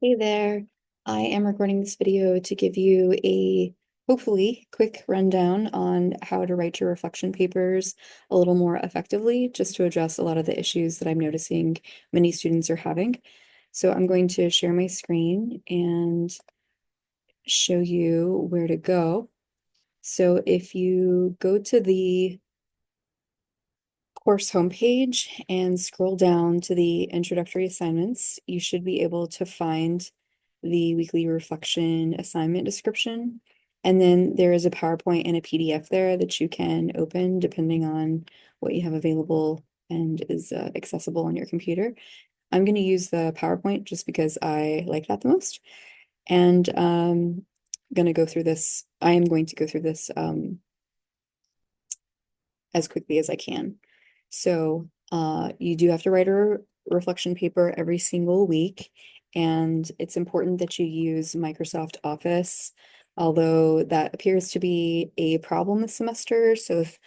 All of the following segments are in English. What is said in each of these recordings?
Hey there. I am recording this video to give you a hopefully quick rundown on how to write your reflection papers a little more effectively, just to address a lot of the issues that I'm noticing many students are having. So I'm going to share my screen and show you where to go. So if you go to the course homepage and scroll down to the introductory assignments, you should be able to find the weekly reflection assignment description. And then there is a PowerPoint and a PDF there that you can open depending on what you have available and is accessible on your computer. I'm going to use the PowerPoint just because I like that the most. And going to go through this. I am going to go through this as quickly as I can. So you do have to write a reflection paper every single week, and it's important that you use Microsoft Office, although that appears to be a problem this semester. So if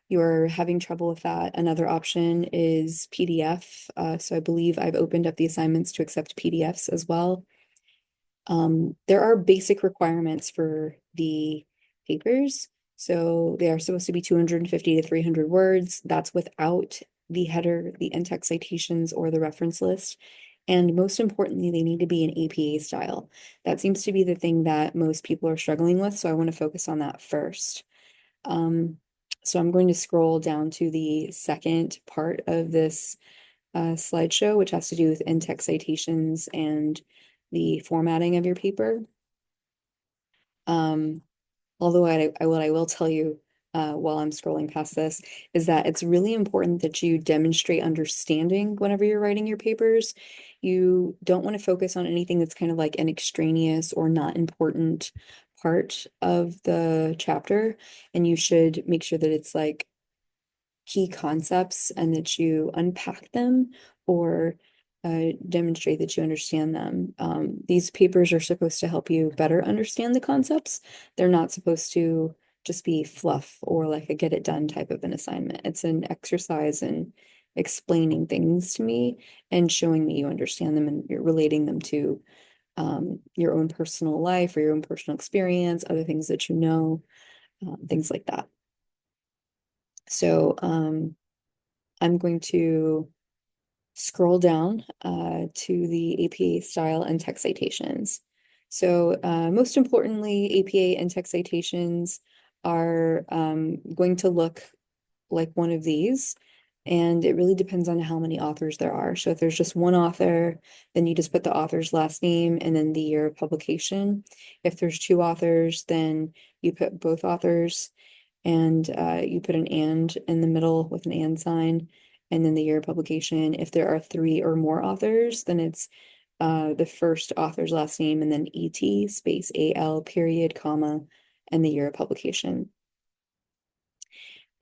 you're having trouble with that, another option is PDF. So I believe I've opened up the assignments to accept PDFs as well. There are basic requirements for the papers. So they are supposed to be 250 to 300 words. That's without the header, the in-text citations, or the reference list. And most importantly, they need to be in APA style. That seems to be the thing that most people are struggling with. So I want to focus on that first. Um, so I'm going to scroll down to the second part of this slideshow, which has to do with in-text citations and the formatting of your paper. Um, although what I will tell you while I'm scrolling past this is that it's really important that you demonstrate understanding whenever you're writing your papers. You don't want to focus on anything that's kind of like an extraneous or not important part of the chapter, and you should make sure that it's like key concepts and that you unpack them or demonstrate that you understand them. These papers are supposed to help you better understand the concepts. They're not supposed to just be fluff or like a get it done type of an assignment. It's an exercise in explaining things to me and showing me you understand them and you're relating them to your own personal life or your own personal experience, other things that you know, things like that. So I'm going to scroll down to the APA style and text citations. So most importantly, APA and text citations are going to look like one of these. And it really depends on how many authors there are. So if there's just one author, then you just put the author's last name and then the year of publication. If there's two authors, then you put both authors and you put an and in the middle with an and sign, and then the year of publication. If there are three or more authors, then it's the first author's last name and then ET space AL period comma and the year of publication.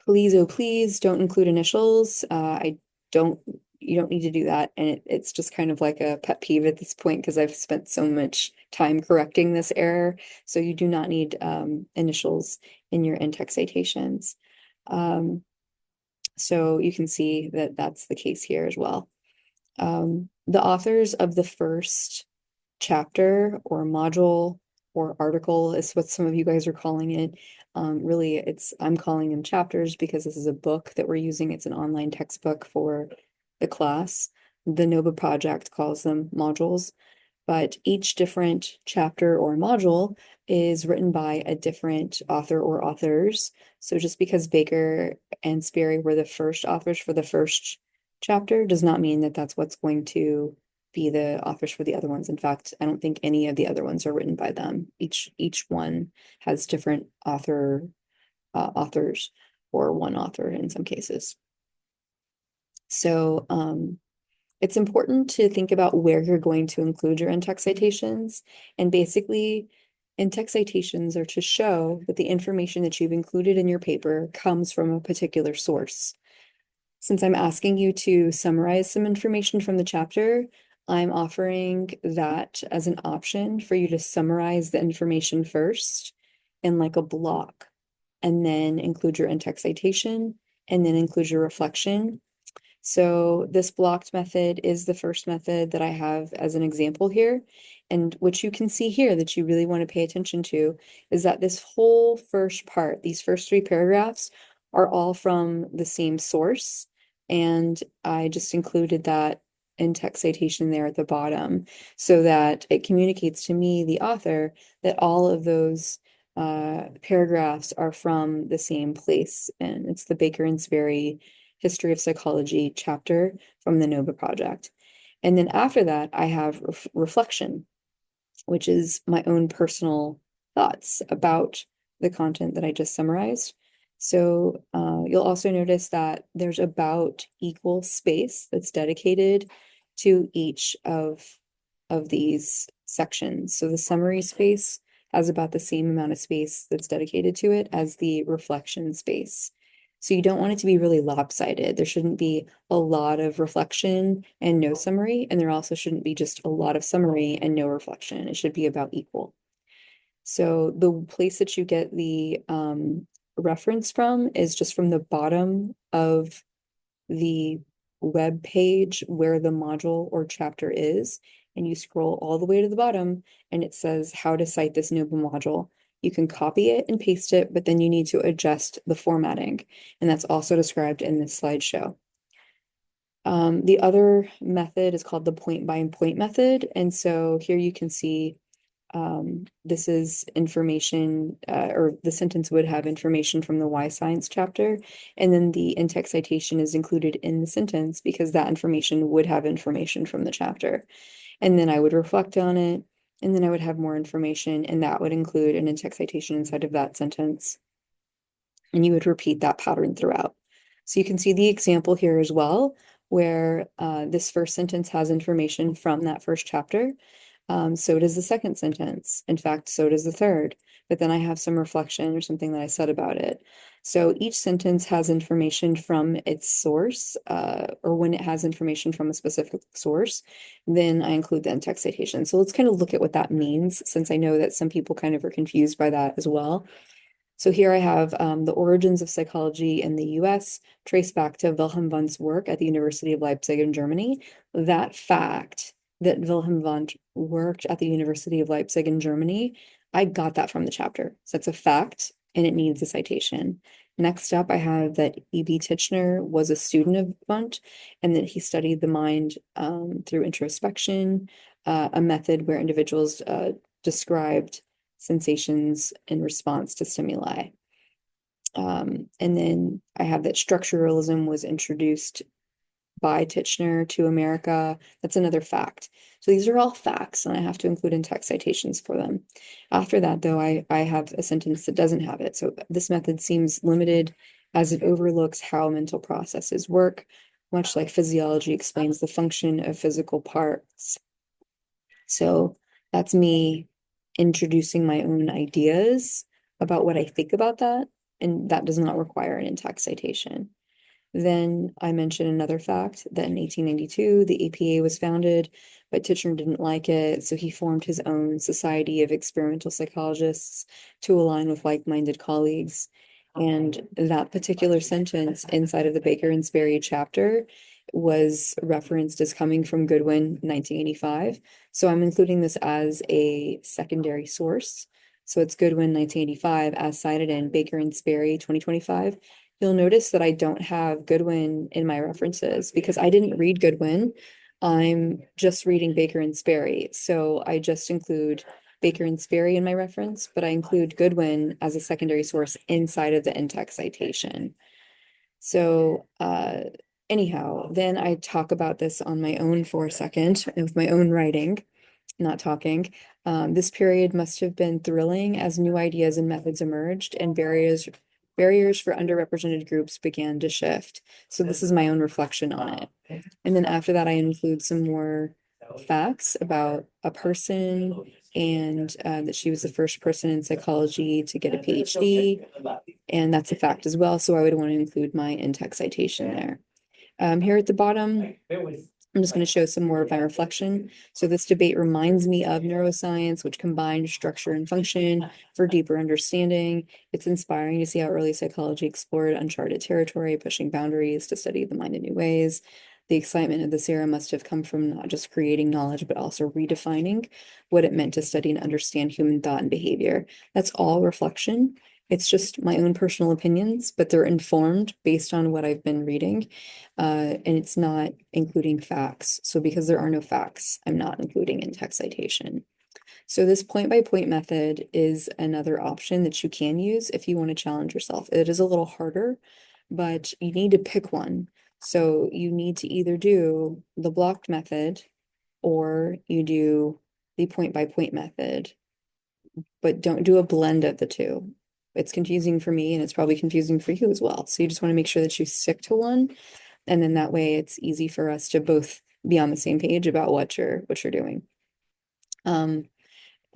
Please, oh please don't include initials. I don't, you don't need to do that. And it's just kind of like a pet peeve at this point because I've spent so much time correcting this error. So you do not need initials in your in-text citations. Um, so you can see that that's the case here as well. The authors of the first chapter or module or article is what some of you guys are calling it. Really, I'm calling them chapters because this is a book that we're using. It's an online textbook for the class. The NOVA project calls them modules, but each different chapter or module is written by a different author or authors. So just because Baker and Sperry were the first authors for the first chapter does not mean that that's what's going to be the authors for the other ones. In fact, I don't think any of the other ones are written by them. Each one has different authors or one author in some cases. So it's important to think about where you're going to include your in-text citations. And basically, in-text citations are to show that the information that you've included in your paper comes from a particular source. Since I'm asking you to summarize some information from the chapter, I'm offering that as an option for you to summarize the information first in like a block, and then include your in-text citation, and then include your reflection. So this blocked method is the first method that I have as an example here. And what you can see here that you really want to pay attention to is that this whole first part, these first three paragraphs, are all from the same source. And I just included that in-text citation there at the bottom so that it communicates to me, the author, that all of those paragraphs are from the same place. And it's the Baker and Sperry History of Psychology chapter from the NOVA project. And then after that, I have reflection, which is my own personal thoughts about the content that I just summarized. So you'll also notice that there's about equal space that's dedicated to each of these sections. So the summary space has about the same amount of space that's dedicated to it as the reflection space. So you don't want it to be really lopsided. There shouldn't be a lot of reflection and no summary, and there also shouldn't be just a lot of summary and no reflection. It should be about equal. So the place that you get the reference from is just from the bottom of the web page where the module or chapter is, and you scroll all the way to the bottom and it says how to cite this NOVA module. You can copy it and paste it, but then you need to adjust the formatting, and that's also described in this slideshow. The other method is called the point-by-point method, and so here you can see this is information, or the sentence would have information from the Why Science chapter, and then the in-text citation is included in the sentence because that information would have information from the chapter. And then I would reflect on it, and then I would have more information, and that would include an in-text citation inside of that sentence. And you would repeat that pattern throughout. So you can see the example here as well, where this first sentence has information from that first chapter. So does the second sentence. In fact, so does the third. But then I have some reflection or something that I said about it. So each sentence has information from its source, or when it has information from a specific source, then I include the in-text citation. So let's kind of look at what that means, since I know that some people kind of are confused by that as well. So here I have the origins of psychology in the US traced back to Wilhelm Wundt's work at the University of Leipzig in Germany. That fact that Wilhelm Wundt worked at the University of Leipzig in Germany, I got that from the chapter. So that's a fact and it needs a citation. Next up, I have that E.B. Titchener was a student of Wundt and that he studied the mind through introspection, a method where individuals described sensations in response to stimuli. And then I have that structuralism was introduced by Titchener to America. That's another fact. So these are all facts, and I have to include in-text citations for them. After that, though, I have a sentence that doesn't have it. So this method seems limited as it overlooks how mental processes work, much like physiology explains the function of physical parts. So that's me introducing my own ideas about what I think about that, and that does not require an in-text citation. Then I mentioned another fact that in 1892, the APA was founded, but Titchener didn't like it, so he formed his own Society of Experimental Psychologists to align with like-minded colleagues. And that particular sentence inside of the Baker and Sperry chapter was referenced as coming from Goodwin, 1985. So I'm including this as a secondary source. So it's Goodwin, 1985, as cited in Baker and Sperry, 2025. You'll notice that I don't have Goodwin in my references because I didn't read Goodwin. I'm just reading Baker and Sperry. So I just include Baker and Sperry in my reference, but I include Goodwin as a secondary source inside of the in-text citation. So anyhow, then I talk about this on my own for a second with my own writing, not talking. This period must have been thrilling as new ideas and methods emerged and barriers for underrepresented groups began to shift. So this is my own reflection on it. And then after that, I include some more facts about a person and that she was the first person in psychology to get a PhD. And that's a fact as well. So I would want to include my in-text citation there. Here at the bottom, I'm just going to show some more of my reflection. So this debate reminds me of neuroscience, which combined structure and function for deeper understanding. It's inspiring to see how early psychology explored uncharted territory, pushing boundaries to study the mind in new ways. The excitement of this era must have come from not just creating knowledge, but also redefining what it meant to study and understand human thought and behavior. That's all reflection. It's just my own personal opinions, but they're informed based on what I've been reading. And it's not including facts. So because there are no facts, I'm not including in text citation. So this point-by-point method is another option that you can use if you want to challenge yourself. It is a little harder, but you need to pick one. So you need to either do the blocked method or you do the point-by-point method, but don't do a blend of the two. It's confusing for me and it's probably confusing for you as well. So you just want to make sure that you stick to one, and then that way it's easy for us to both be on the same page about what you're doing.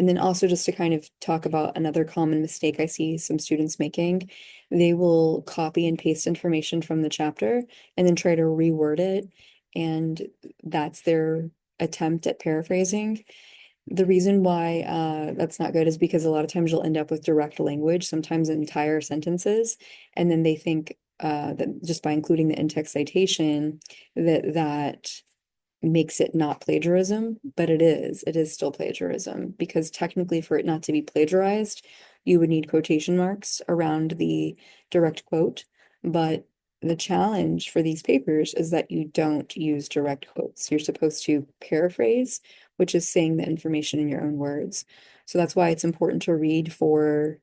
And then also just to kind of talk about another common mistake I see some students making, they will copy and paste information from the chapter and then try to reword it. And that's their attempt at paraphrasing. The reason why that's not good is because a lot of times you'll end up with direct language, sometimes entire sentences, and then they think that just by including the in-text citation that makes it not plagiarism, but it is still plagiarism because technically for it not to be plagiarized, you would need quotation marks around the direct quote. But the challenge for these papers is that you don't use direct quotes. You're supposed to paraphrase, which is saying the information in your own words. So that's why it's important to read for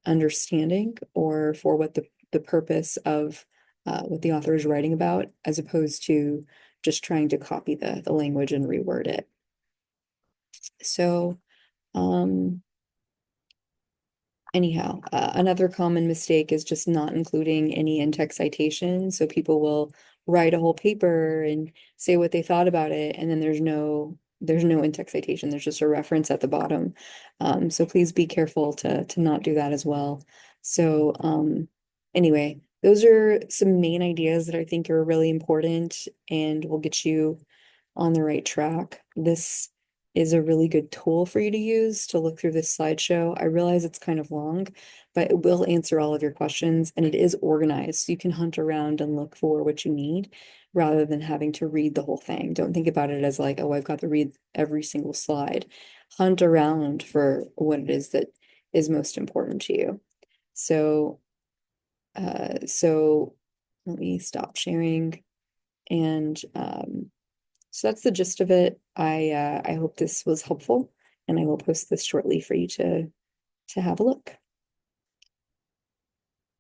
understanding or for what the purpose of what the author is writing about, as opposed to just trying to copy the language and reword it. So, anyhow, another common mistake is just not including any in-text citations. So people will write a whole paper and say what they thought about it, and then there's no in-text citation. There's just a reference at the bottom. So please be careful to not do that as well. So anyway, those are some main ideas that I think are really important and will get you on the right track. This is a really good tool for you to use to look through this slideshow. I realize it's kind of long, but it will answer all of your questions and it is organized. So you can hunt around and look for what you need rather than having to read the whole thing. Don't think about it as like, oh, I've got to read every single slide. Hunt around for what it is that is most important to you. So, so let me stop sharing and so that's the gist of it. I hope this was helpful, and I will post this shortly for you to have a look.